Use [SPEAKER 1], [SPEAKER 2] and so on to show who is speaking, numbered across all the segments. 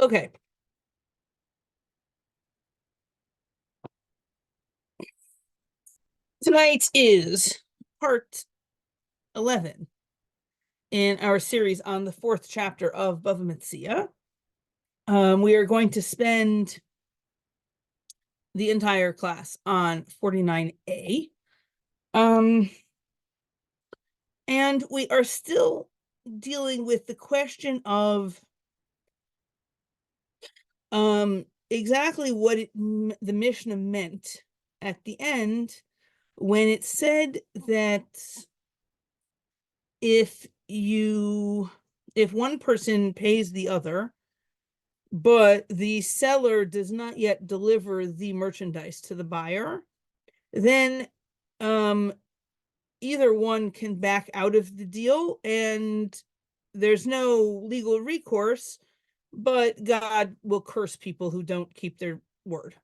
[SPEAKER 1] Okay. Tonight is part 11 in our series on the fourth chapter of Bava Metzia. We are going to spend the entire class on 49a. And we are still dealing with the question of exactly what the Mishnah meant at the end when it said that if one person pays the other, but the seller does not yet deliver the merchandise to the buyer, then either one can back out of the deal and there's no legal recourse, but God will curse people who don't keep their word.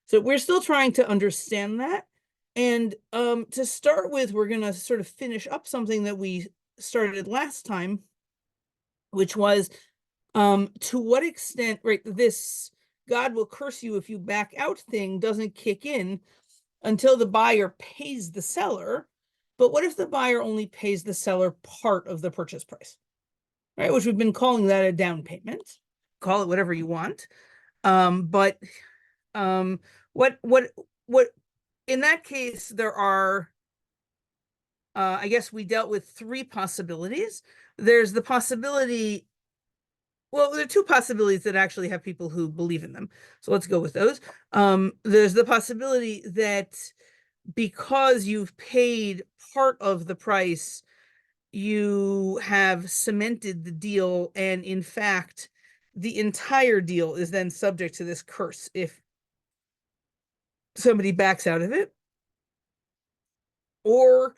[SPEAKER 1] So we're still trying to understand that. And to start with, we're going to sort of finish up something that we started last time, which was to what extent, right, this God will curse you if you back out thing doesn't kick in until the buyer pays the seller. But what if the buyer only pays the seller part of the purchase price, right? Which we've been calling that a down payment. Call it whatever you want. But what in that case, there are, I guess we dealt with three possibilities. There's the possibility, well, there are two possibilities that actually have people who believe in them. So let's go with those. There's the possibility that because you've paid part of the price, you have cemented the deal, and in fact, the entire deal is then subject to this curse if somebody backs out of it. Or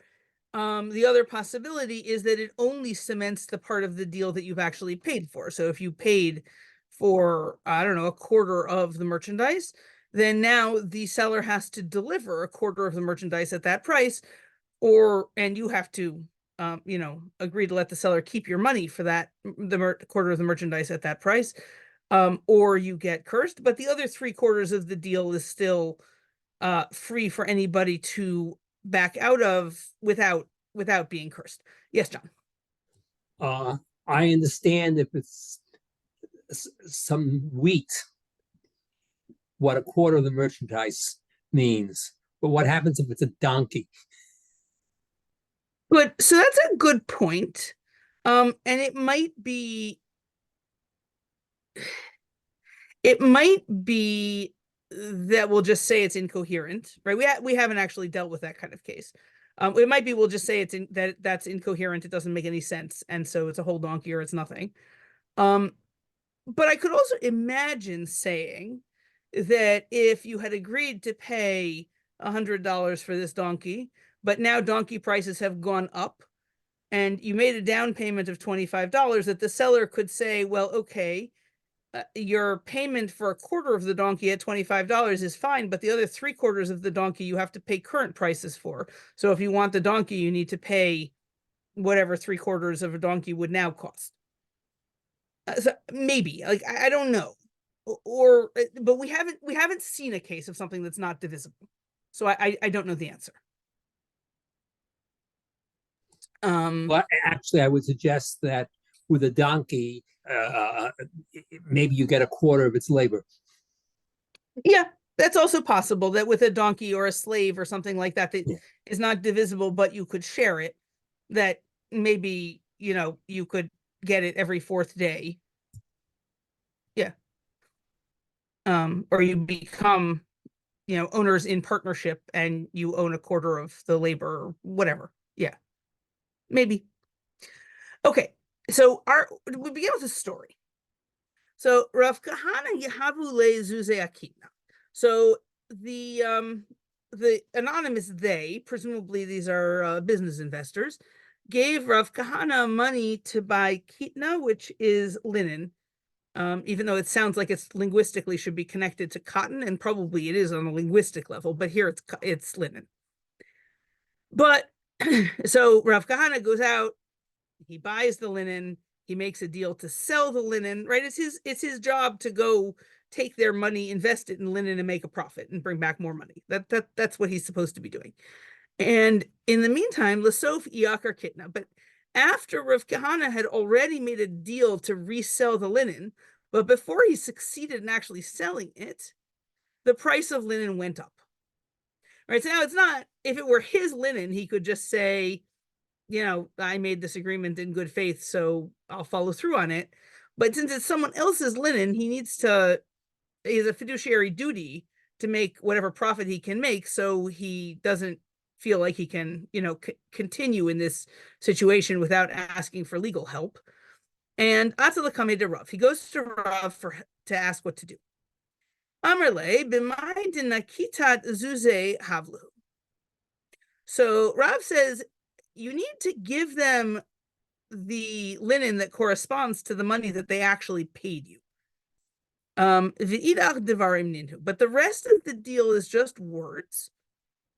[SPEAKER 1] the other possibility is that it only cements the part of the deal that you've actually paid for. So if you paid for, I don't know, a quarter of the merchandise, then now the seller has to deliver a quarter of the merchandise at that price, and you have to, agree to let the seller keep your money for that, quarter of the merchandise at that price, or you get cursed. But the other 3/4 of the deal is still free for anybody to back out of without being cursed. Yes, John.
[SPEAKER 2] I understand if it's some wheat, what a quarter of the merchandise means. But what happens if it's a donkey?
[SPEAKER 1] But so that's a good point. And it might be that we'll just say it's incoherent, right? We haven't actually dealt with that kind of case. It might be we'll just say that's incoherent. It doesn't make any sense, and so it's a whole donkey or it's nothing. But I could also imagine saying that if you had agreed to pay $100 for this donkey, but now donkey prices have gone up, and you made a down payment of $25, that the seller could say, well, okay, your payment for a quarter of the donkey at $25 is fine, but the other 3/4 of the donkey you have to pay current prices for. So if you want the donkey, you need to pay whatever 3/4 of a donkey would now cost. So maybe, like, I don't know, but we haven't seen a case of something that's not divisible, so I don't know the answer.
[SPEAKER 2] Well, actually, I would suggest that with a donkey, maybe you get a quarter of its labor.
[SPEAKER 1] Yeah, that's also possible, that with a donkey or a slave or something like that is not divisible, but you could share it, that maybe, you could get it every fourth day. Yeah. Or you become, owners in partnership and you own a quarter of the labor or whatever. Yeah, maybe. Okay, so we begin with a story. So Rav Kahana Yehavu le Zuze Akina. So the anonymous they, presumably these are business investors, gave Rav Kahana money to buy kitna, which is linen, even though it sounds like it's linguistically should be connected to cotton, and probably it is on a linguistic level, but here it's linen. But so Rav Kahana goes out, he buys the linen, he makes a deal to sell the linen, right? It's his job to go take their money, invest it in linen, and make a profit and bring back more money. That's what he's supposed to be doing. And in the meantime, Lasof Iyakar Kitna. But after Rav Kahana had already made a deal to resell the linen, but before he succeeded in actually selling it, the price of linen went up. Right. So now it's not, if it were his linen, he could just say, I made this agreement in good faith, so I'll follow through on it. But since it's someone else's linen, he has a fiduciary duty to make whatever profit he can make, so he doesn't feel like he can, continue in this situation without asking for legal help. And Atala Kame de Rav, he goes to Rav to ask what to do. Amarle b'may dinakitat zuze havlu. So Rav says, you need to give them the linen that corresponds to the money that they actually paid you. But the rest of the deal is just words,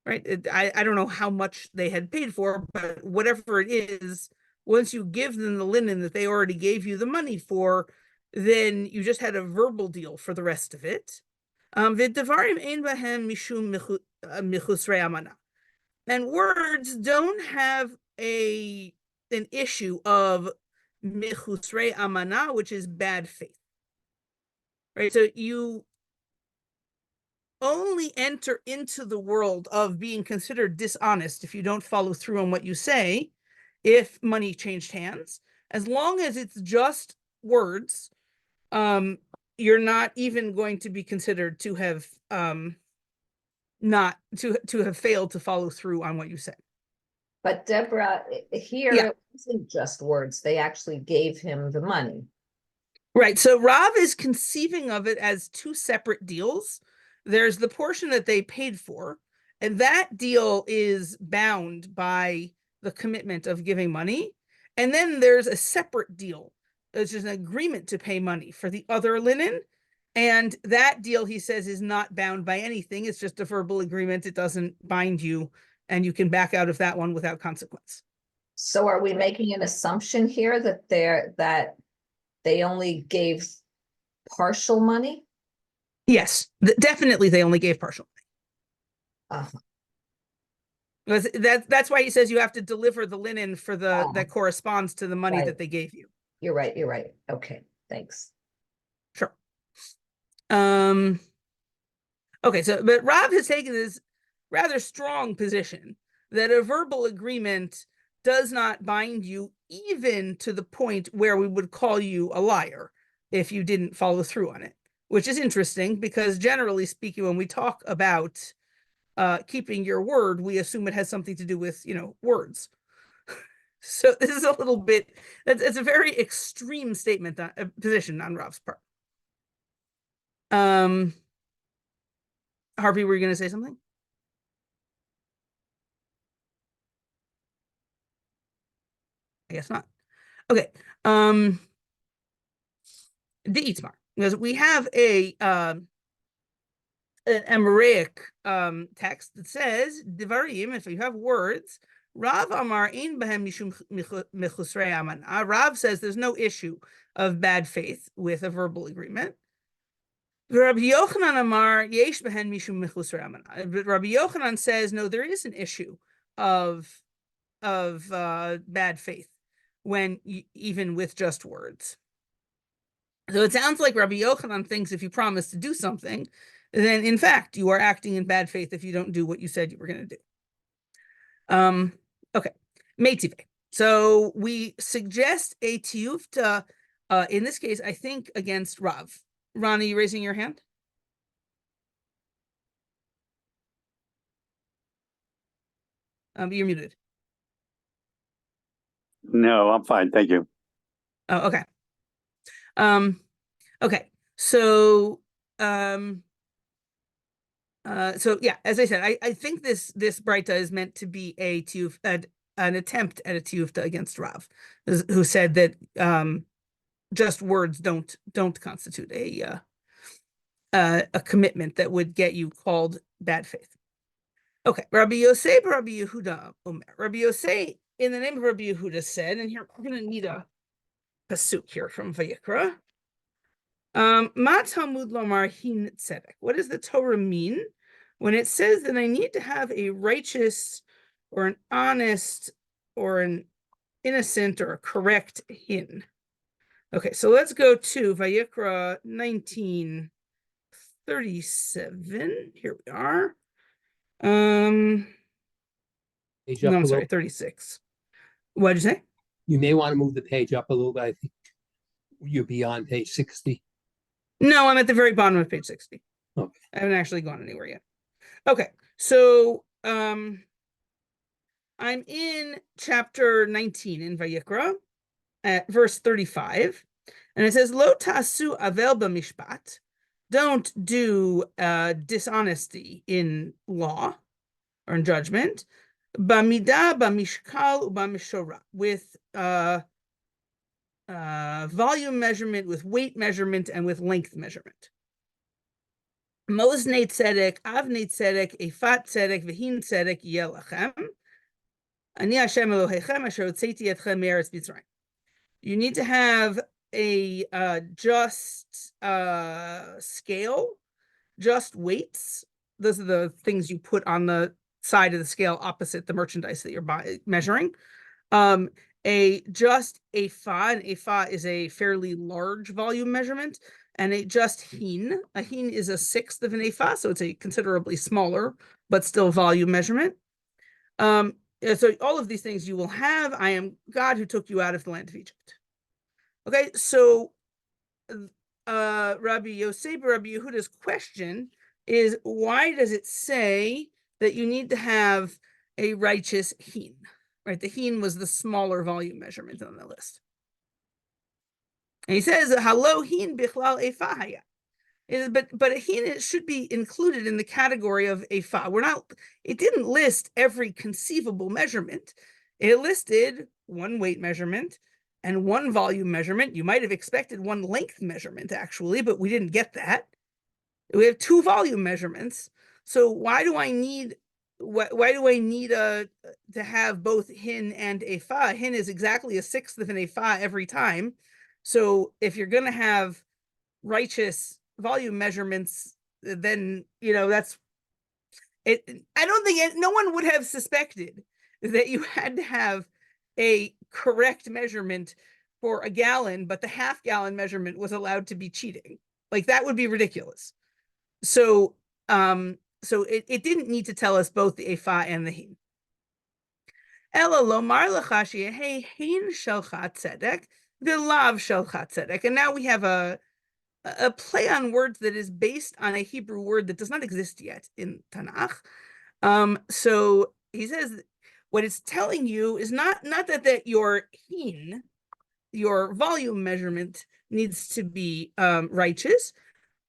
[SPEAKER 1] right? I don't know how much they had paid for, but whatever it is, once you give them the linen that they already gave you the money for, then you just had a verbal deal for the rest of it. And words don't have an issue of michusrei amana, which is bad faith. Right? So you only enter into the world of being considered dishonest if you don't follow through on what you say, if money changed hands. As long as it's just words, you're not even going to be considered to have not to have failed to follow through on what you said.
[SPEAKER 3] But Deborah, here it wasn't just words. They actually gave him the money.
[SPEAKER 1] Right. So Rav is conceiving of it as two separate deals. There's the portion that they paid for, and that deal is bound by the commitment of giving money. And then there's a separate deal, which is an agreement to pay money for the other linen. And that deal, he says, is not bound by anything. It's just a verbal agreement. It doesn't bind you, and you can back out of that one without consequence.
[SPEAKER 3] So are we making an assumption here that they only gave partial money?
[SPEAKER 1] Yes, definitely they only gave partial money. That's why he says you have to deliver the linen for that corresponds to the money that they gave you.
[SPEAKER 3] You're right. Okay, thanks.
[SPEAKER 1] Sure. Okay, so but Rav has taken this rather strong position that a verbal agreement does not bind you, even to the point where we would call you a liar if you didn't follow through on it, which is interesting because generally speaking, when we talk about keeping your word, we assume it has something to do with, words. So this is a little bit, it's a very extreme statement, position on Rav's part. Harvey, were you going to say something? I guess not. Okay. The Itzmar, because we have an Amoraic text that says Devarim. If you have words, Rav Amar ein behem mishum mechusrei amana. Rav says there's no issue of bad faith with a verbal agreement. Rabbi Yochanan Amar yesh behen mishum mechusrei amana. But Rabbi Yochanan says no, there is an issue of bad faith when even with just words. So it sounds like Rabbi Yochanan thinks if you promise to do something, then in fact you are acting in bad faith if you don't do what you said you were going to do. Okay, Meitive. So we suggest a tiyufta, in this case, I think against Rav. Ron, are you raising your hand? You're muted.
[SPEAKER 4] No, I'm fine. Thank you.
[SPEAKER 1] Oh, okay. Okay. So, so yeah, as I said, I think this Breita is meant to be an attempt at a tiyufta against Rav, who said that just words don't constitute a commitment that would get you called bad faith. Okay, Rabbi Yosei, Rabbi Yehuda, Omer. Rabbi Yosei, in the name of Rabbi Yehuda, said, and here I'm going to need a pasuk here from Vayikra. Ma Talmud lomar hin tzedek. What does the Torah mean when it says that I need to have a righteous or an honest or an innocent or a correct hin? Okay, so let's go to Vayikra 19:37. Here we are.
[SPEAKER 2] Page
[SPEAKER 1] No,
[SPEAKER 2] up
[SPEAKER 1] I'm
[SPEAKER 2] a
[SPEAKER 1] sorry,
[SPEAKER 2] little.
[SPEAKER 1] 36. What did you say?
[SPEAKER 2] You may want to move the page up a little bit. I think you're beyond page 60.
[SPEAKER 1] No, I'm at the very bottom of page 60.
[SPEAKER 2] Okay.
[SPEAKER 1] I haven't actually gone anywhere yet. Okay, so I'm in chapter 19 in Vayikra at verse 35, and it says, Lo tasu avel b'mishpat. Don't do dishonesty in law or in judgment. Bamida, bamishkal, ubamishora, with volume measurement, with weight measurement, and with length measurement. Moznei tzedek, avnei tzedek, efat tzedek, v'hin tzedek yeh lachem. Ani Hashem Elohechem asher hotzeiti etchem me'eretz Mitzrayim. You need to have a just scale, just weights. Those are the things you put on the side of the scale opposite the merchandise that you're measuring. A just ephah, and ephah is a fairly large volume measurement, and a just hin. A hin is a sixth of an ephah, so it's a considerably smaller, but still volume measurement. So all of these things you will have. I am God who took you out of the land of Egypt. Okay, so Rabbi Yosef, Rabbi Yehuda's question is, why does it say that you need to have a righteous hin? Right, the hin was the smaller volume measurement on the list. And he says, "Halo hin bichlal efah." But a hin should be included in the category of ephah. It didn't list every conceivable measurement. It listed one weight measurement and one volume measurement. You might have expected one length measurement, actually, but we didn't get that. We have two volume measurements. So why do I need to have both hin and ephah? Hin is exactly a sixth of an ephah every time. So if you're going to have righteous volume measurements, then that's it. I don't think no one would have suspected that you had to have a correct measurement for a gallon, but the half gallon measurement was allowed to be cheating. Like, that would be ridiculous. So it didn't need to tell us both the ephah and the hin. Ela lomar lecha hey hin shelcha tzedek v'lav shelcha tzedek. And now we have a play on words that is based on a Hebrew word that does not exist yet in Tanakh. So he says what it's telling you is not that your hin, your volume measurement, needs to be righteous,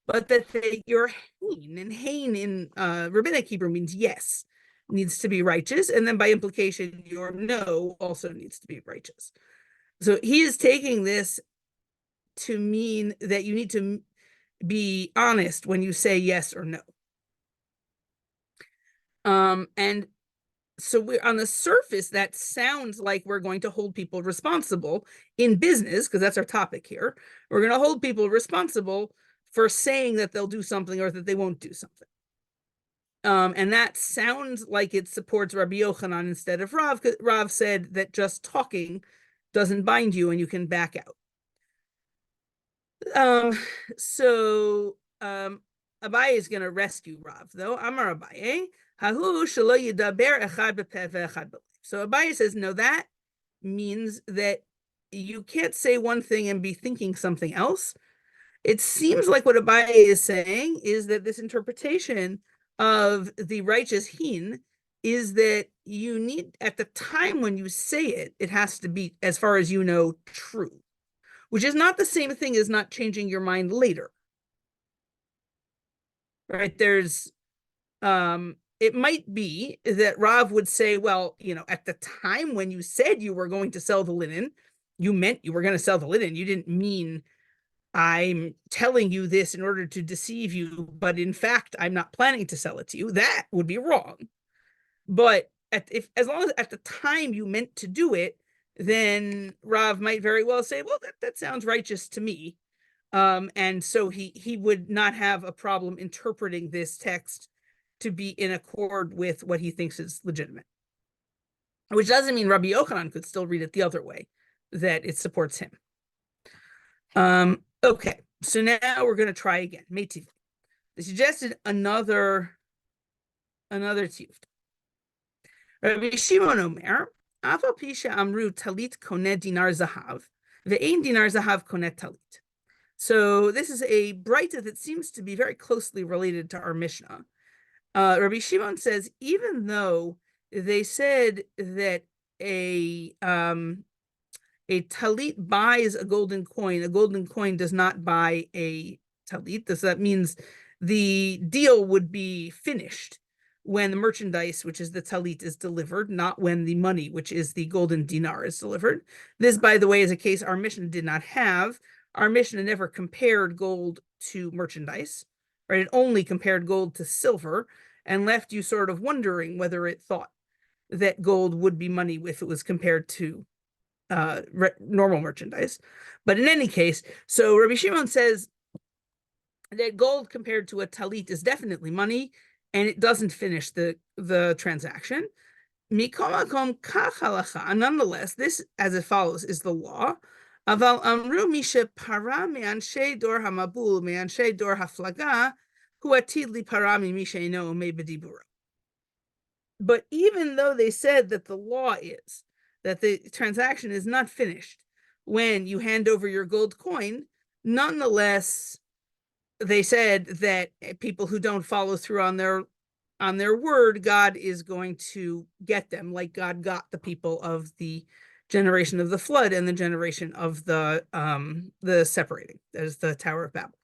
[SPEAKER 1] but that your hein, and hein in rabbinic Hebrew means yes, needs to be righteous, and then by implication your no also needs to be righteous. So he is taking this to mean that you need to be honest when you say yes or no. And so we're on the surface, that sounds like we're going to hold people responsible in business, because that's our topic here. We're going to hold people responsible for saying that they'll do something or that they won't do something. And that sounds like it supports Rabbi Yochanan instead of Rav, because Rav said that just talking doesn't bind you and you can back out. So Abaye is going to rescue Rav, though. Amar Abaye, hahu shelo yidaber echad b'peh ve'echad b'lev. So Abaye says, no, that means that you can't say one thing and be thinking something else. It seems like what Abaye is saying is that this interpretation of the righteous hin is that you need, at the time when you say it, it has to be, as far as you know, true, which is not the same thing as not changing your mind later. Right? There's, it might be that Rav would say, well, at the time when you said you were going to sell the linen, you meant you were going to sell the linen. You didn't mean, I'm telling you this in order to deceive you, but in fact, I'm not planning to sell it to you. That would be wrong. But as long as at the time you meant to do it, then Rav might very well say, well, that sounds righteous to me. And so he would not have a problem interpreting this text to be in accord with what he thinks is legitimate. Which doesn't mean Rabbi Yochanan could still read it the other way, that it supports him. Okay, so now we're going to try again. Meitiv. They suggested another tiyuf. Rabbi Shimon Omer, Aval Pisha Amru Talit Koneh Dinar Zahav, Ve'ein Dinar Zahav Koneh Talit. So this is a braita that seems to be very closely related to our Mishnah. Rabbi Shimon says, even though they said that a talit buys a golden coin does not buy a talit. So that means the deal would be finished when the merchandise, which is the talit, is delivered, not when the money, which is the golden dinar, is delivered. This, by the way, is a case our Mishnah did not have. Our Mishnah never compared gold to merchandise, right? It only compared gold to silver and left you sort of wondering whether it thought that gold would be money if it was compared to normal merchandise. But in any case, so Rabbi Shimon says that gold compared to a talit is definitely money, and it doesn't finish the transaction. Nonetheless, this, as it follows, is the law. Aval amru mishe para me'anshe dor hamabul me'anshe dor haflaga hu atid li para mi mishe no me bedibura. But even though they said that the law is that the transaction is not finished when you hand over your gold coin, nonetheless, they said that people who don't follow through on their word, God is going to get them, like God got the people of the generation of the flood and the generation of the separating. That is the Tower of Babel.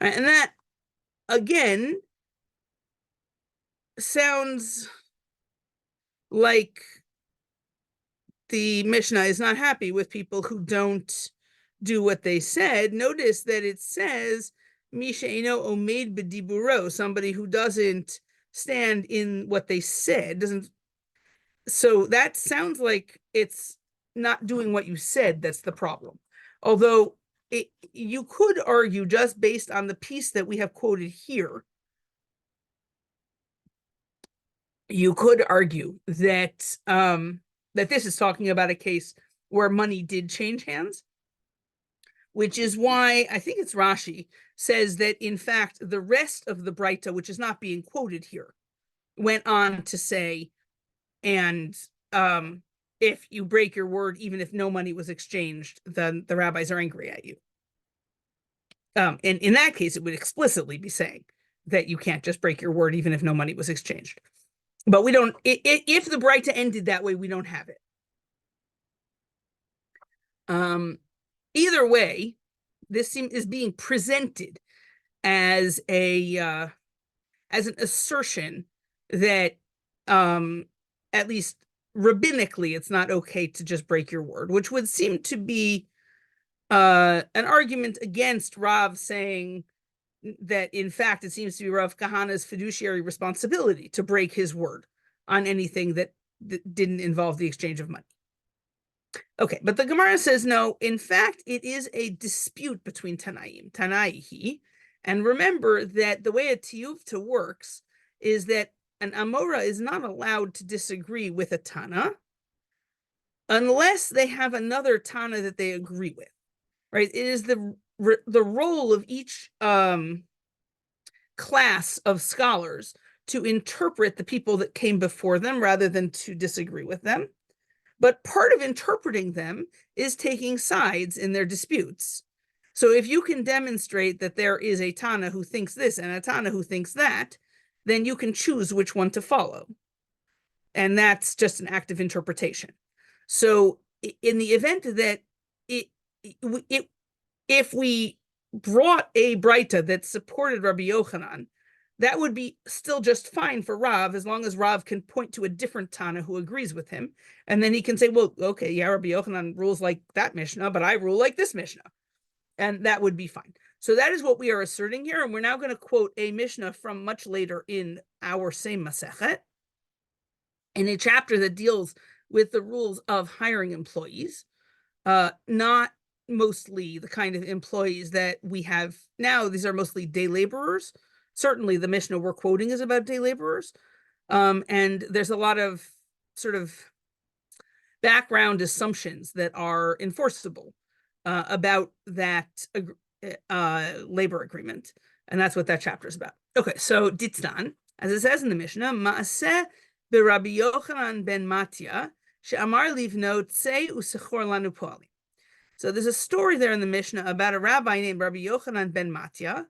[SPEAKER 1] And that, again, sounds like the Mishnah is not happy with people who don't do what they said. Notice that it says, Mishaino omed bediburo, somebody who doesn't stand in what they said, doesn't. So that sounds like it's not doing what you said that's the problem. Although you could argue, just based on the piece that we have quoted here, you could argue that that this is talking about a case where money did change hands, which is why I think it's Rashi says that, in fact, the rest of the Braita, which is not being quoted here, went on to say, and if you break your word, even if no money was exchanged, then the rabbis are angry at you. And in that case, it would explicitly be saying that you can't just break your word, even if no money was exchanged. But we don't, if the Braita ended that way, we don't have it. Either way, this is being presented as an assertion that at least rabbinically, it's not okay to just break your word, which would seem to be an argument against Rav saying that, in fact, it seems to be Rav Kahana's fiduciary responsibility to break his word on anything that didn't involve the exchange of money. Okay, but the Gemara says, no, in fact, it is a dispute between Tanaim, Tanaihi. And remember that the way a tiyuvta works is that an Amora is not allowed to disagree with a Tana unless they have another Tana that they agree with, right? It is the role of each class of scholars to interpret the people that came before them rather than to disagree with them. But part of interpreting them is taking sides in their disputes. So if you can demonstrate that there is a Tana who thinks this and a Tana who thinks that, then you can choose which one to follow. And that's just an act of interpretation. So in the event that if we brought a Braita that supported Rabbi Yochanan, that would be still just fine for Rav, as long as Rav can point to a different Tana who agrees with him. And then he can say, well, okay, yeah, Rabbi Yochanan rules like that Mishnah, but I rule like this Mishnah. And that would be fine. So that is what we are asserting here. And we're now going to quote a Mishnah from much later in our same Masechet, in a chapter that deals with the rules of hiring employees, not mostly the kind of employees that we have now. These are mostly day laborers. Certainly the Mishnah we're quoting is about day laborers. And there's a lot of sort of background assumptions that are enforceable about that labor agreement. And that's what that chapter is about. Okay, so Ditznan, as it says in the Mishnah, Ma'aseh beRabbi Yochanan ben Matya, she'amar livno tzei usechor lanu po'alim. So there's a story there in the Mishnah about a rabbi named Rabbi Yochanan ben Matya,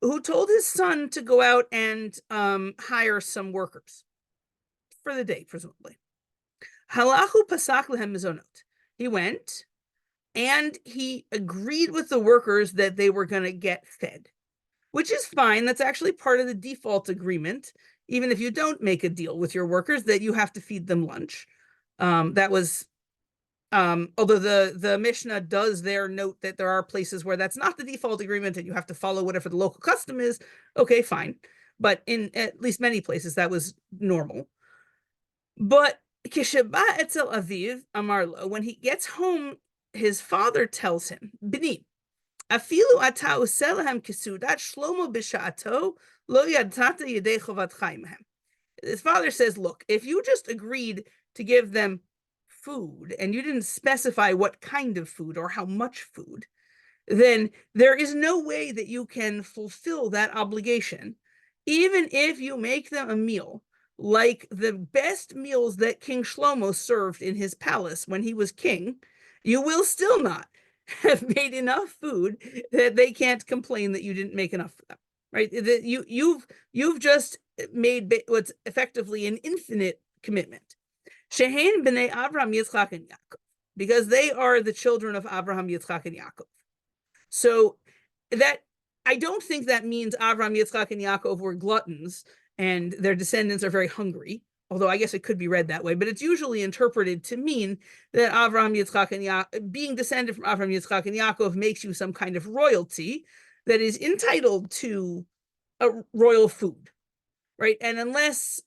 [SPEAKER 1] who told his son to go out and hire some workers for the day, presumably. Halahu pasak lehem mizonot. He went and he agreed with the workers that they were going to get fed, which is fine. That's actually part of the default agreement, even if you don't make a deal with your workers, that you have to feed them lunch. That was, although the Mishnah does there note that there are places where that's not the default agreement and you have to follow whatever the local custom is. Okay, fine. But in at least many places, that was normal. But Kisheba etzel aviv amarlo, when he gets home, his father tells him, Bini, afilu ata uselahem kisudat shlomo b'sha'ato lo yadtata yedei chovat chayim. His father says, look, if you just agreed to give them food and you didn't specify what kind of food or how much food, then there is no way that you can fulfill that obligation, even if you make them a meal like the best meals that King Shlomo served in his palace when he was king. You will still not have made enough food that they can't complain that you didn't make enough for them, right? That you've just made what's effectively an infinite commitment. Shehein b'nei Avraham, Yitzchak, and Yaakov, because they are the children of Avraham, Yitzchak, and Yaakov. So that, I don't think that means Avraham, Yitzchak, and Yaakov were gluttons and their descendants are very hungry, although I guess it could be read that way, but it's usually interpreted to mean that Avraham, Yitzchak, and Yaakov, being descended from Avraham, Yitzchak, and Yaakov makes you some kind of royalty that is entitled to a royal food, right? And unless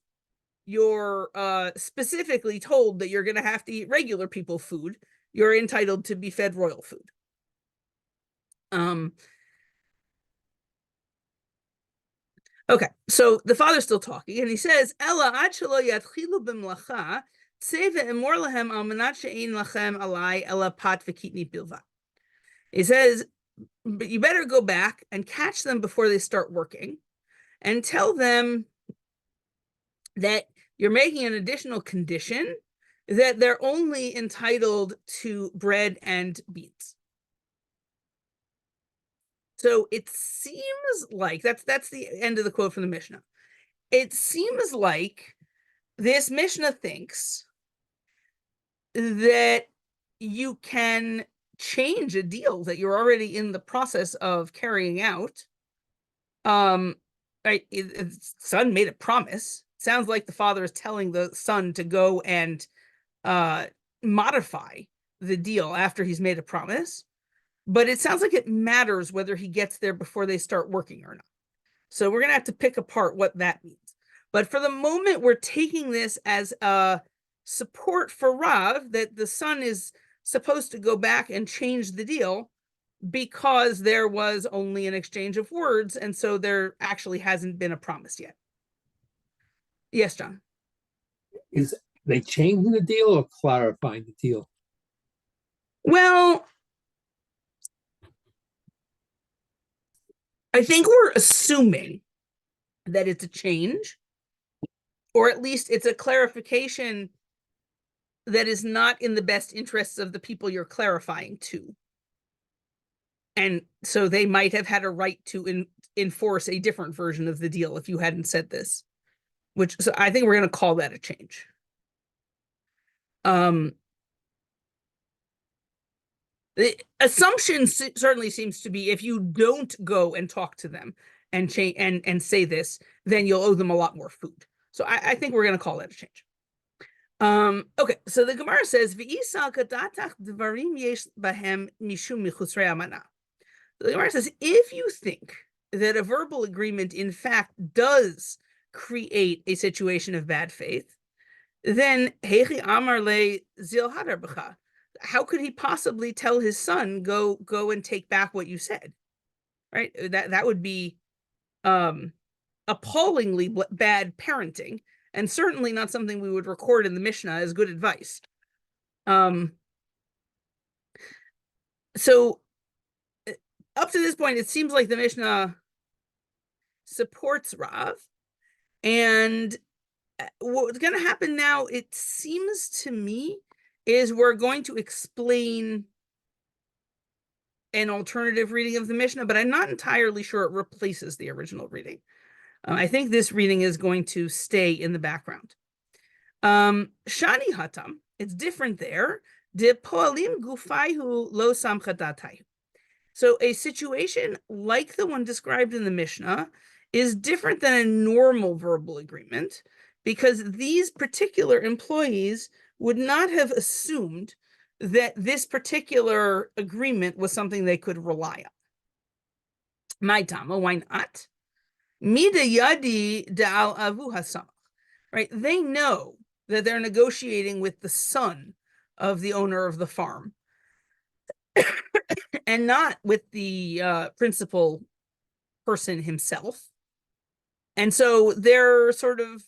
[SPEAKER 1] you're specifically told that you're going to have to eat regular people food, you're entitled to be fed royal food. Okay, so the father's still talking, and he says, "Ella ad shelo yatchilu b'mlacha, tzei ve'emor lahem al manat she'ein lachem alai ella pat v'kitni bilvat." He says, but you better go back and catch them before they start working, and tell them that you're making an additional condition that they're only entitled to bread and beans. So it seems like that's the end of the quote from the Mishnah. It seems like this Mishnah thinks that you can change a deal that you're already in the process of carrying out. Right? The son made a promise. Sounds like the father is telling the son to go and modify the deal after he's made a promise. But it sounds like it matters whether he gets there before they start working or not. So we're going to have to pick apart what that means. But for the moment, we're taking this as a support for Rav, that the son is supposed to go back and change the deal because there was only an exchange of words. And so there actually hasn't been a promise yet. Yes, John.
[SPEAKER 2] Is they changing the deal or clarifying the deal?
[SPEAKER 1] Well, I think we're assuming that it's a change, or at least it's a clarification that is not in the best interests of the people you're clarifying to. And so they might have had a right to enforce a different version of the deal if you hadn't said this, so I think we're going to call that a change. The assumption certainly seems to be if you don't go and talk to them and change and say this, then you'll owe them a lot more food. So I think we're going to call that a change. Okay, so the Gemara says, "V'isa kadatach dvarim yesh bahem mishum michusrei amana." The Gemara says, if you think that a verbal agreement in fact does create a situation of bad faith, then Heichi Amar le Zil Hadar B'cha. How could he possibly tell his son, go and take back what you said? Right? That would be appallingly bad parenting, and certainly not something we would record in the Mishnah as good advice. So up to this point, it seems like the Mishnah supports Rav, and what's going to happen now, it seems to me, is we're going to explain an alternative reading of the Mishnah, but I'm not entirely sure it replaces the original reading. I think this reading is going to stay in the background. Shani Hatam, it's different there. De poalim gufaihu lo samchadatai. So a situation like the one described in the Mishnah is different than a normal verbal agreement, because these particular employees would not have assumed that this particular agreement was something they could rely on. My tama, why not? Mida yadi da'al avu hasamach. Right? They know that they're negotiating with the son of the owner of the farm and not with the principal person himself. And so they're sort of,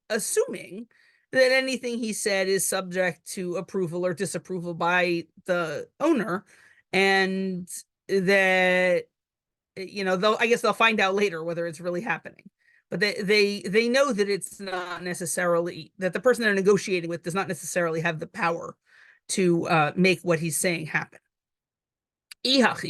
[SPEAKER 1] assuming that anything he said is subject to approval or disapproval by the owner, and that, they'll find out later whether it's really happening. But they know that it's not necessarily, that the person they're negotiating with does not necessarily have the power to make what he's saying happen. In that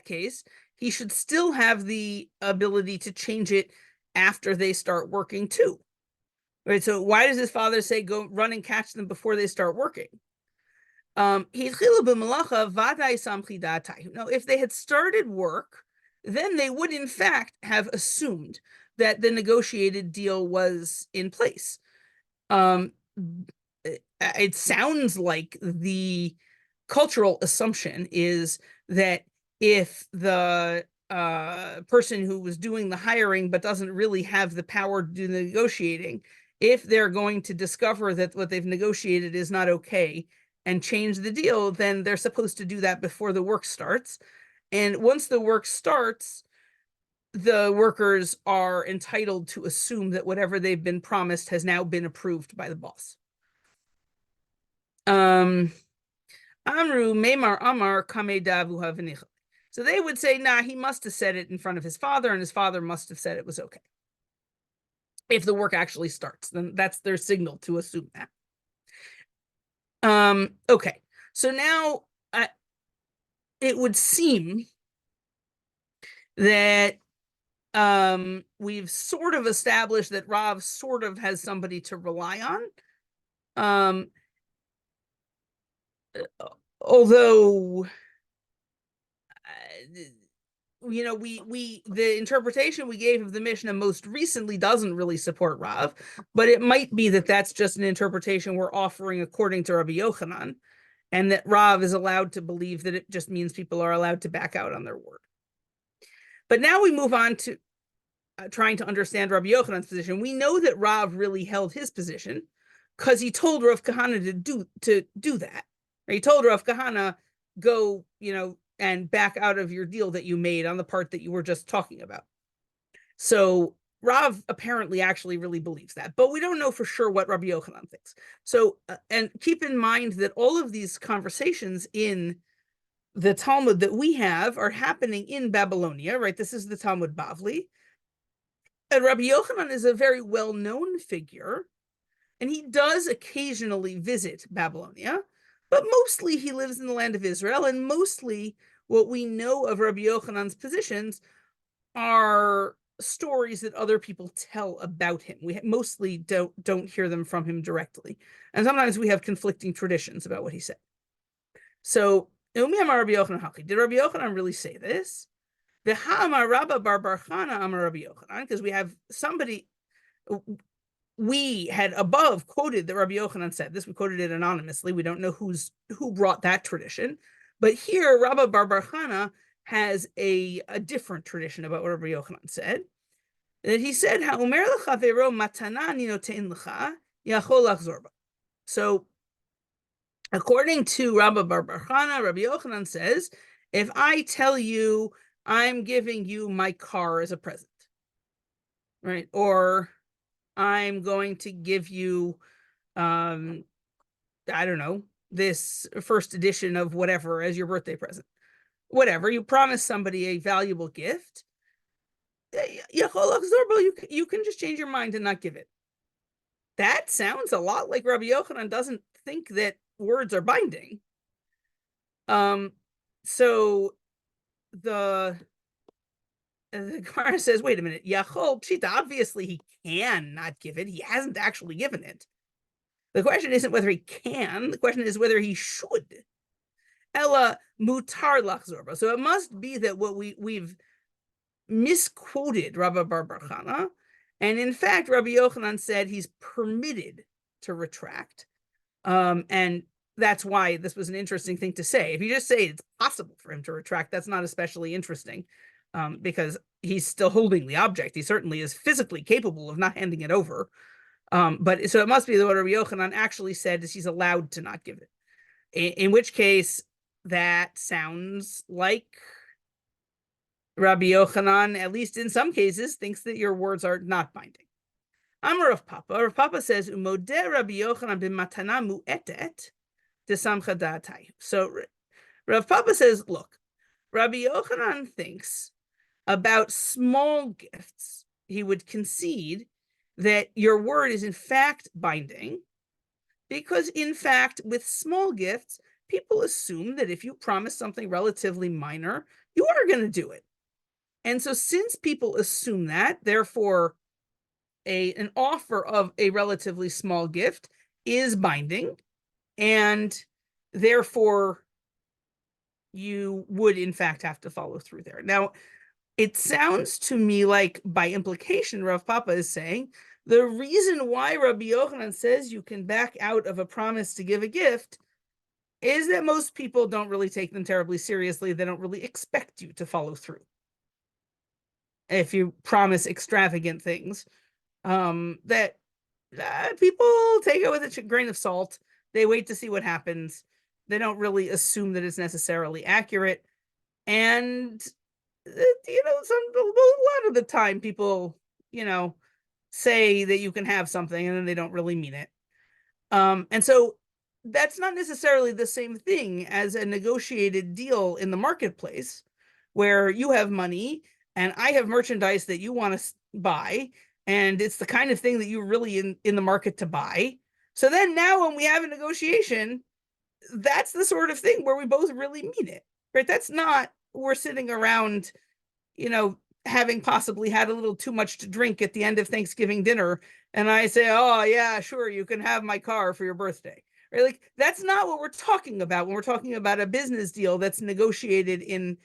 [SPEAKER 1] case, he should still have the ability to change it after they start working too. Right? So why does his father say go run and catch them before they start working? No, if they had started work, then they would in fact have assumed that the negotiated deal was in place. It sounds like the cultural assumption is that if the person who was doing the hiring but doesn't really have the power to do the negotiating, if they're going to discover that what they've negotiated is not okay and change the deal, then they're supposed to do that before the work starts. And once the work starts, the workers are entitled to assume that whatever they've been promised has now been approved by the boss. Amru Meimar Amar Kame Davu Havinicha. So they would say, nah, he must have said it in front of his father, and his father must have said it was okay. If the work actually starts, then that's their signal to assume that. Okay, so now it would seem that we've sort of established that Rav sort of has somebody to rely on. Although the interpretation we gave of the Mishnah most recently doesn't really support Rav, but it might be that that's just an interpretation we're offering according to Rabbi Yochanan, and that Rav is allowed to believe that it just means people are allowed to back out on their word. But now we move on to trying to understand Rabbi Yochanan's position. We know that Rav really held his position because he told Rav Kahana to do that. He told Rav Kahana, go, and back out of your deal that you made on the part that you were just talking about. So Rav apparently actually really believes that, but we don't know for sure what Rabbi Yochanan thinks. So, and keep in mind that all of these conversations in the Talmud that we have are happening in Babylonia, right? This is the Talmud Bavli. And Rabbi Yochanan is a very well-known figure, and he does occasionally visit Babylonia, but mostly he lives in the land of Israel, and mostly what we know of Rabbi Yochanan's positions are stories that other people tell about him. We mostly don't hear them from him directly, and sometimes we have conflicting traditions about what he said. So, did Rabbi Yochanan really say this? The Ha'amar Rabba Bar Barchana Amar Rabbi Yochanan, because we have somebody. We had above quoted that Rabbi Yochanan said this. We quoted it anonymously. We don't know who brought that tradition. But here, Rabbi Bar Barchana has a different tradition about what Rabbi Yochanan said. that he said, "Ha'omer lechavero matana ani notein lecha yachol lachzor ba." So, according to Rabbi Bar Bar Chana, Rabbi Yochanan says, if I tell you I'm giving you my car as a present, right, or I'm going to give you, I don't know, this first edition of whatever as your birthday present, whatever, you promise somebody a valuable gift, you can just change your mind and not give it. That sounds a lot like Rabbi Yochanan doesn't think that words are binding. So the Gemara says, wait a minute, Yachol Pshita, obviously he can not give it. He hasn't actually given it. The question isn't whether he can, the question is whether he should. Ella mutar lachzorba. So it must be that what we've misquoted Rabbi Bar Bar Chana, and in fact, Rabbi Yochanan said he's permitted to retract. And that's why this was an interesting thing to say. If you just say it's possible for him to retract, that's not especially interesting, because he's still holding the object. He certainly is physically capable of not handing it over. But so it must be that what Rabbi Yochanan actually said is he's allowed to not give it. In which case, that sounds like Rabbi Yochanan, at least in some cases, thinks that your words are not binding. Amar Rav Papa. Rav Papa says, "Umodeh Rabbi Yochanan b'matana mu'etet desamcha da'atai." So Rav Papa says, look, Rabbi Yochanan thinks about small gifts. He would concede that your word is in fact binding, because in fact, with small gifts, people assume that if you promise something relatively minor, you are going to do it. And so since people assume that, therefore, an offer of a relatively small gift is binding, and therefore you would in fact have to follow through there. Now, it sounds to me like by implication, Rav Papa is saying the reason why Rabbi Yochanan says you can back out of a promise to give a gift is that most people don't really take them terribly seriously. They don't really expect you to follow through if you promise extravagant things. That people take it with a grain of salt. They wait to see what happens. They don't really assume that it's necessarily accurate. And, a lot of the time people, say that you can have something and then they don't really mean it. And so that's not necessarily the same thing as a negotiated deal in the marketplace where you have money and I have merchandise that you want to buy, and it's the kind of thing that you're really in the market to buy. So then now when we have a negotiation, that's the sort of thing where we both really mean it, right? That's not, we're sitting around, having possibly had a little too much to drink at the end of Thanksgiving dinner, and I say, oh yeah, sure, you can have my car for your birthday, right? Like, that's not what we're talking about when we're talking about a business deal that's negotiated in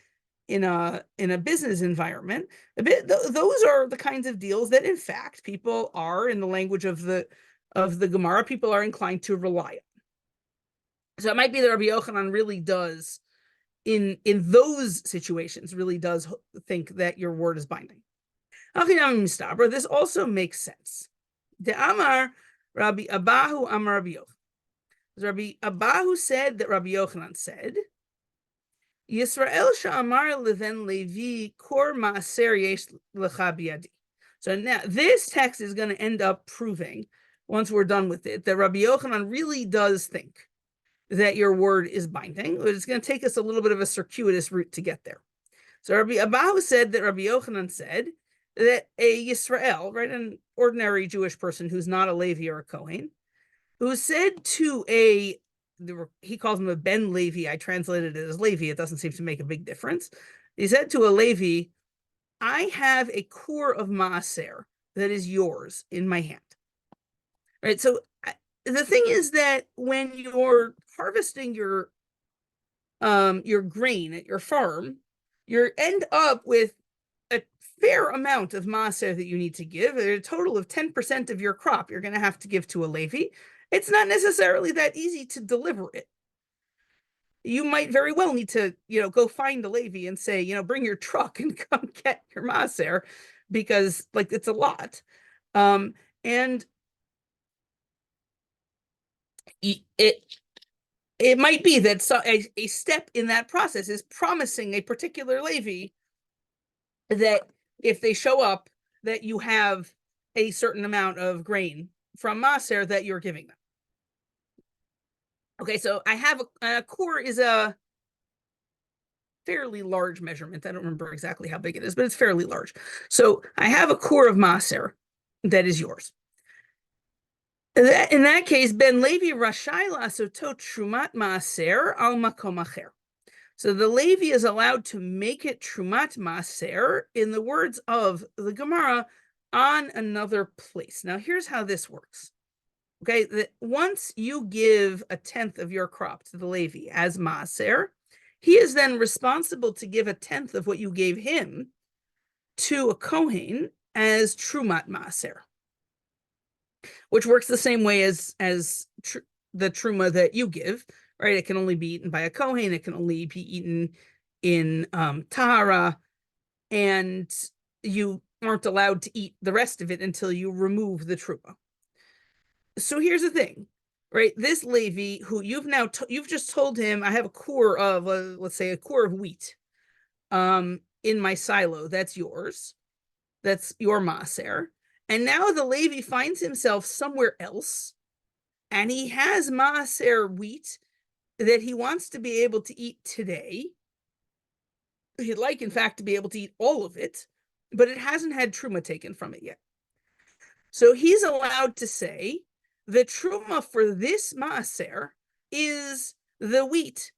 [SPEAKER 1] a business environment. Those are the kinds of deals that in fact people are, in the language of the Gemara, people are inclined to rely on. So it might be that Rabbi Yochanan really does, in those situations, really does think that your word is binding. This also makes sense. The Amar Rabbi Abahu Amar Rabbi Yochanan. Rabbi Abahu said that Rabbi Yochanan said, Yisrael sha'amar leven Levi kor ma'aser yesh lecha biyadi. So now this text is going to end up proving, once we're done with it, that Rabbi Yochanan really does think that your word is binding. It's going to take us a little bit of a circuitous route to get there. So Rabbi Abahu said that Rabbi Yochanan said that a Yisrael, right, an ordinary Jewish person who's not a Levi or a Kohen, who said to he calls him a Ben Levi. I translated it as Levi. It doesn't seem to make a big difference. He said to a Levi, I have a core of maaser that is yours in my hand. Right. So the thing is that when you're harvesting your grain at your farm, you end up with a fair amount of maaser that you need to give. A total of 10% of your crop you're going to have to give to a Levi. It's not necessarily that easy to deliver it. You might very well need to, go find a Levi and say, bring your truck and come get your maaser. because like it's a lot. And it might be that a step in that process is promising a particular Levi that if they show up, that you have a certain amount of grain from Maser that you're giving them. Okay, so I have a core is a fairly large measurement. I don't remember exactly how big it is, but it's fairly large. So I have a core of Maser that is yours. In that case, Ben Levi Rashai Lasotot Trumat Maser al Makom Acher. So the Levi is allowed to make it Trumat Maser, in the words of the Gemara, on another place. Now, here's how this works. Okay, that once you give a tenth of your crop to the Levi as Maser, he is then responsible to give a tenth of what you gave him to a Kohen as Trumat Maser, which works the same way as the Truma that you give, right? It can only be eaten by a Kohen. It can only be eaten in Tahara, and you aren't allowed to eat the rest of it until you remove the Truma. So here's the thing, right? This Levi, who you've just told him, I have a core of, let's say, a core of wheat in my silo. That's yours. That's your Maser. And now the Levi finds himself somewhere else, and he has Maser wheat that he wants to be able to eat today. He'd like, in fact, to be able to eat all of it, but it hasn't had Truma taken from it yet. So he's allowed to say, the Truma for this Maser is the wheat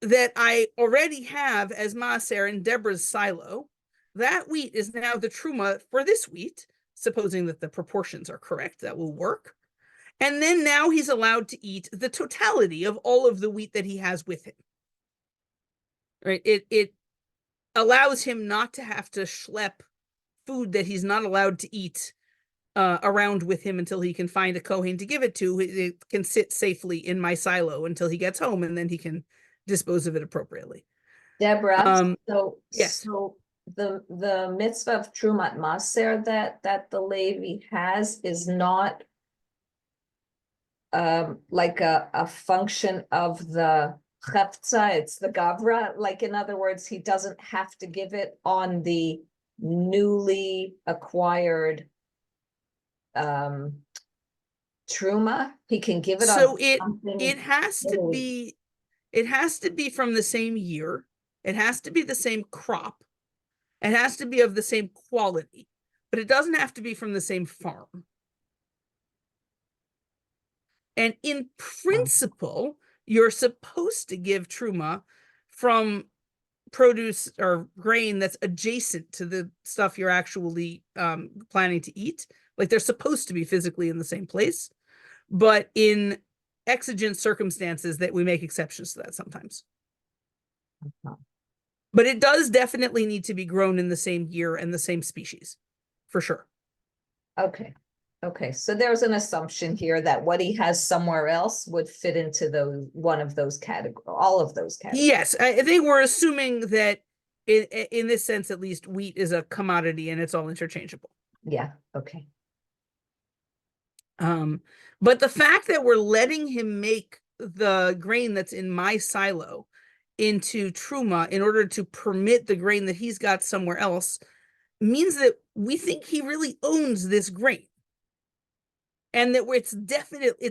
[SPEAKER 1] that I already have as Maser in Deborah's silo. That wheat is now the Truma for this wheat, supposing that the proportions are correct, that will work. And then now he's allowed to eat the totality of all of the wheat that he has with him. Right? It allows him not to have to schlep food that he's not allowed to eat around with him until he can find a Kohen to give it to. It can sit safely in my silo until he gets home, and then he can dispose of it appropriately.
[SPEAKER 3] Deborah,
[SPEAKER 1] yes.
[SPEAKER 3] So the mitzvah of Trumat Maser that the Levi has is not like a function of the Chefza, it's the Gavra. Like, in other words, he doesn't have to give it on the newly acquired Truma. He can give it
[SPEAKER 1] so
[SPEAKER 3] on
[SPEAKER 1] it has to be, it has to be from the same year. It has to be the same crop. It has to be of the same quality, but it doesn't have to be from the same farm. And in principle, you're supposed to give Truma from produce or grain that's adjacent to the stuff you're actually planning to eat. Like, they're supposed to be physically in the same place, but in exigent circumstances that we make exceptions to that sometimes. But it does definitely need to be grown in the same year and the same species, for sure.
[SPEAKER 3] Okay, so there's an assumption here that what he has somewhere else would fit into one of those categories, all of those categories.
[SPEAKER 1] Yes, I think we're assuming that in this sense, at least, wheat is a commodity and it's all interchangeable.
[SPEAKER 3] Yeah, okay.
[SPEAKER 1] But the fact that we're letting him make the grain that's in my silo into Truma in order to permit the grain that he's got somewhere else means that we think he really owns this grain. And that it's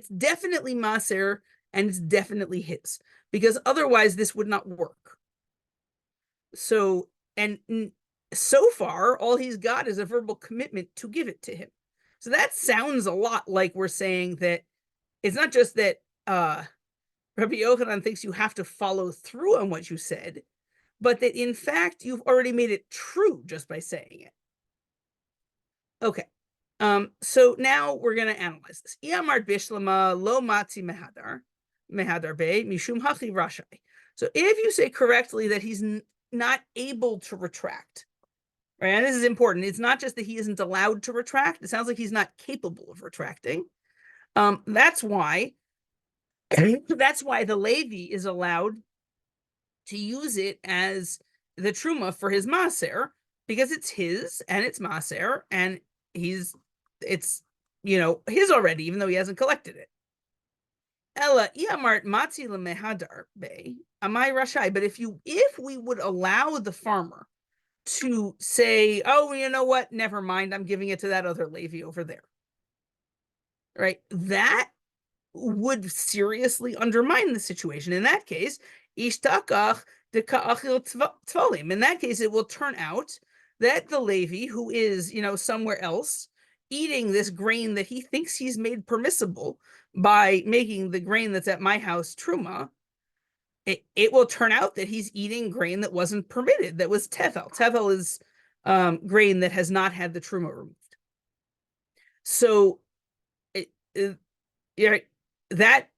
[SPEAKER 1] definitely Maser and it's definitely his, because otherwise this would not work. So, and so far, all he's got is a verbal commitment to give it to him. So that sounds a lot like we're saying that it's not just that Rabbi Yochanan thinks you have to follow through on what you said, but that in fact you've already made it true just by saying it. Okay. So now we're going to analyze this. Iamart bishlama lo matzi mehadar be mishum hachi rashai. So if you say correctly that he's not able to retract, right? And this is important. It's not just that he isn't allowed to retract. It sounds like he's not capable of retracting. That's why the Levi is allowed to use it as the Truma for his Maser, because it's his and it's Maser, and it's his already, even though he hasn't collected it. Ella Iamart Matzi lemehadar be amai rashai. But if we would allow the farmer to say, oh, you know what? Never mind, I'm giving it to that other Levi over there. Right? That would seriously undermine the situation. In that case, ishtakach de ka'achil tvalim. In that case, it will turn out that the Levi, who is, somewhere else, eating this grain that he thinks he's made permissible by making the grain that's at my house truma, it will turn out that he's eating grain that wasn't permitted, that was tevel. Tevel is grain that has not had the truma removed. So that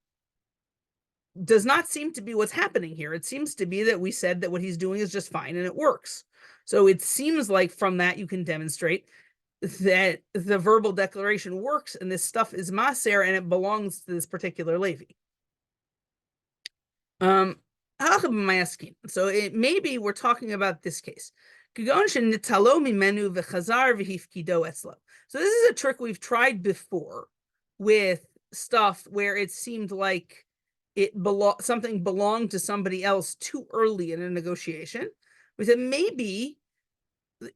[SPEAKER 1] does not seem to be what's happening here. It seems to be that we said that what he's doing is just fine and it works. So it seems like from that you can demonstrate that the verbal declaration works and this stuff is maser and it belongs to this particular Levi. So maybe we're talking about this case. So this is a trick we've tried before with stuff where it seemed like something belonged to somebody else too early in a negotiation. We said maybe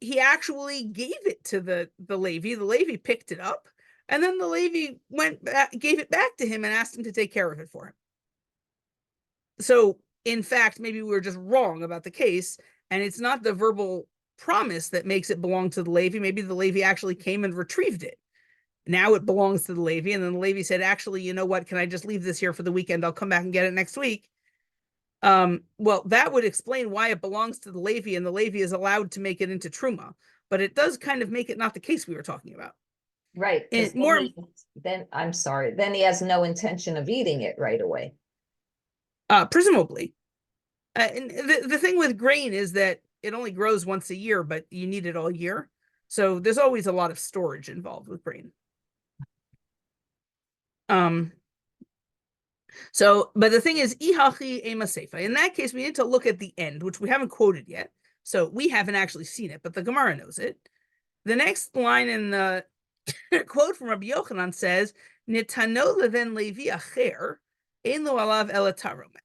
[SPEAKER 1] he actually gave it to the Levi. The Levi picked it up, and then the Levi gave it back to him and asked him to take care of it for him. So, in fact, maybe we were just wrong about the case, and it's not the verbal promise that makes it belong to the Levi. Maybe the Levi actually came and retrieved it. Now it belongs to the Levi, and then the Levi said, actually, you know what, can I just leave this here for the weekend? I'll come back and get it next week. Well, that would explain why it belongs to the Levi, and the Levi is allowed to make it into Truma, but it does kind of make it not the case we were talking about.
[SPEAKER 3] Right. Then I'm sorry, then he has no intention of eating it right away.
[SPEAKER 1] Presumably. And the thing with grain is that it only grows once a year, but you need it all year. So there's always a lot of storage involved with grain. But the thing is, ihachi ema seifa. In that case, we need to look at the end, which we haven't quoted yet. So we haven't actually seen it, but the Gemara knows it. The next line in the quote from Rabbi Yochanan says, Nitano leven Levi acher, ein lo alav ela taromet.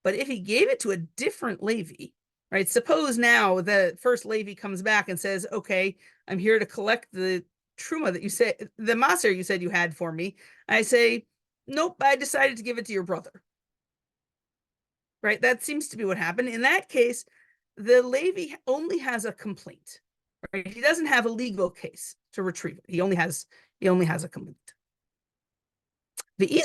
[SPEAKER 1] But if he gave it to a different Levi, right? Suppose now the first Levi comes back and says, okay, I'm here to collect the truma that you said, the maser you said you had for me. I say, nope, I decided to give it to your brother. Right? That seems to be what happened. In that case, the Levi only has a complaint. Right? He doesn't have a legal case to retrieve it. He only has a complaint. If you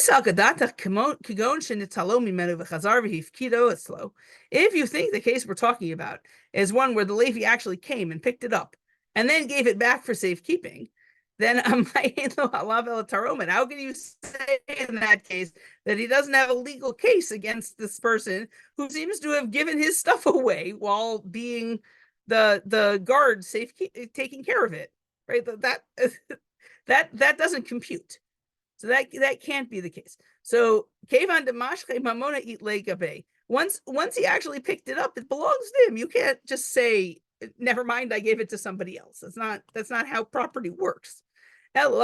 [SPEAKER 1] think the case we're talking about is one where the Levi actually came and picked it up and then gave it back for safekeeping, then how can you say in that case that he doesn't have a legal case against this person who seems to have given his stuff away while being the guard taking care of it? Right? That doesn't compute. So that can't be the case. So kevan demashche mamona eat legabe. Once he actually picked it up, it belongs to him. You can't just say, never mind, I gave it to somebody else. That's not how property works. So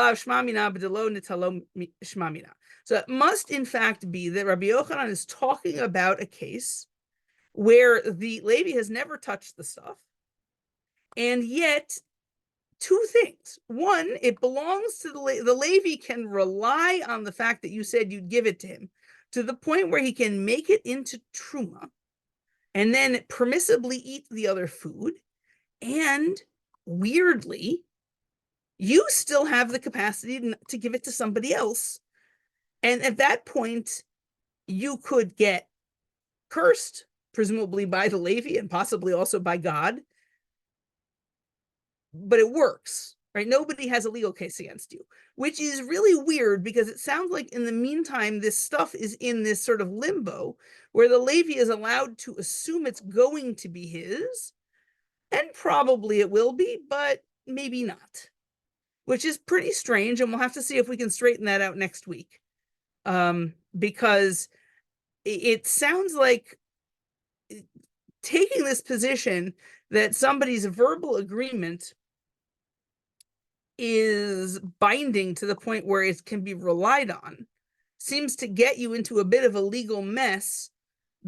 [SPEAKER 1] it must in fact be that Rabbi Yochanan is talking about a case where the Levi has never touched the stuff, and yet two things. One, it belongs to the Levi can rely on the fact that you said you'd give it to him to the point where he can make it into truma and then permissibly eat the other food. And weirdly, you still have the capacity to give it to somebody else. And at that point, you could get cursed, presumably by the Levi and possibly also by God. But it works, right? Nobody has a legal case against you, which is really weird because it sounds like in the meantime, this stuff is in this sort of limbo where the Levi is allowed to assume it's going to be his, and probably it will be, but maybe not, which is pretty strange. And we'll have to see if we can straighten that out next week, because it sounds like taking this position that somebody's verbal agreement is binding to the point where it can be relied on seems to get you into a bit of a legal mess,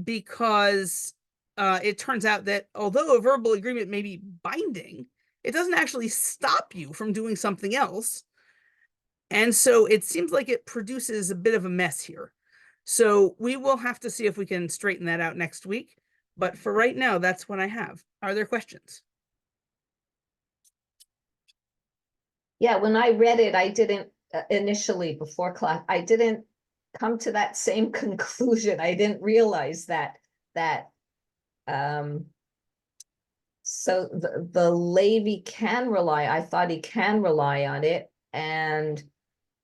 [SPEAKER 1] because it turns out that although a verbal agreement may be binding, it doesn't actually stop you from doing something else. And so it seems like it produces a bit of a mess here. So we will have to see if we can straighten that out next week. But for right now, that's what I have. Are there questions?
[SPEAKER 3] Yeah, when I read it, I didn't initially before class, I didn't come to that same conclusion. I didn't realize that so the Levi can rely, I thought he can rely on it, and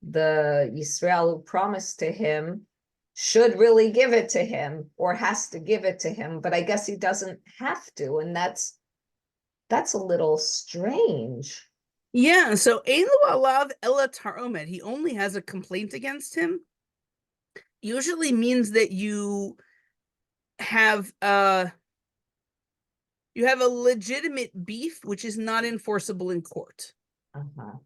[SPEAKER 3] the Yisrael who promised to him should really give it to him or has to give it to him, but I guess he doesn't have to, and that's a little strange.
[SPEAKER 1] Yeah, so Ein lo alav ela taromet, he only has a complaint against him, usually means that you have a legitimate beef which is not enforceable in court,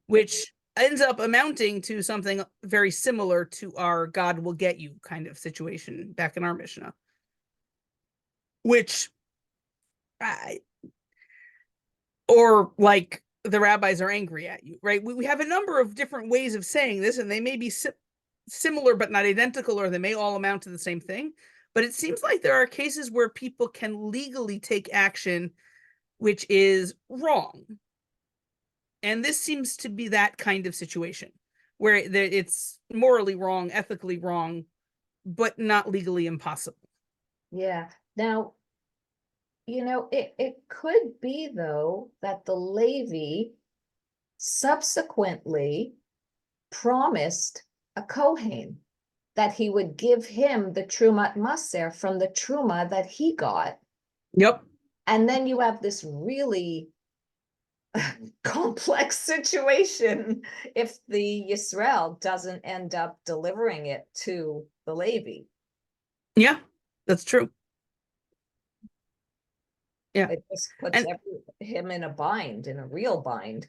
[SPEAKER 1] which ends up amounting to something very similar to our God will get you kind of situation back in our Mishnah, which or like the rabbis are angry at you, right? We have a number of different ways of saying this, and they may be similar but not identical, or they may all amount to the same thing. But it seems like there are cases where people can legally take action which is wrong. And this seems to be that kind of situation where it's morally wrong, ethically wrong, but not legally impossible.
[SPEAKER 3] Yeah. Now, it could be, though, that the Levi subsequently promised a Kohen that he would give him the Trumat Maser from the Truma that he got.
[SPEAKER 1] Yep.
[SPEAKER 3] And then you have this really complex situation if the Yisrael doesn't end up delivering it to the Levi.
[SPEAKER 1] Yeah, that's true. Yeah.
[SPEAKER 3] It just puts him in a real bind.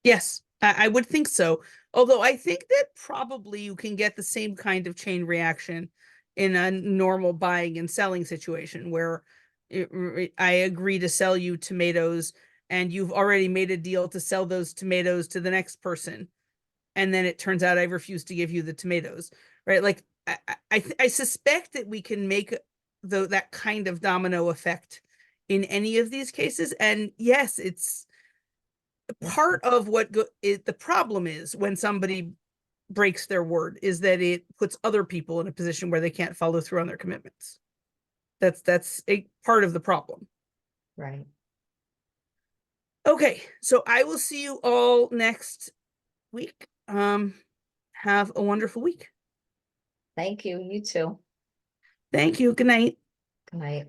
[SPEAKER 1] Yes, I would think so. Although I think that probably you can get the same kind of chain reaction in a normal buying and selling situation where I agree to sell you tomatoes and you've already made a deal to sell those tomatoes to the next person. And then it turns out I refuse to give you the tomatoes, right? Like I suspect that we can make that kind of domino effect in any of these cases. And yes, it's part of what the problem is when somebody breaks their word is that it puts other people in a position where they can't follow through on their commitments. That's a part of the problem.
[SPEAKER 3] Right.
[SPEAKER 1] Okay, so I will see you all next week. Have a wonderful week.
[SPEAKER 3] Thank you. You too.
[SPEAKER 1] Thank you. Good night.
[SPEAKER 3] Good night.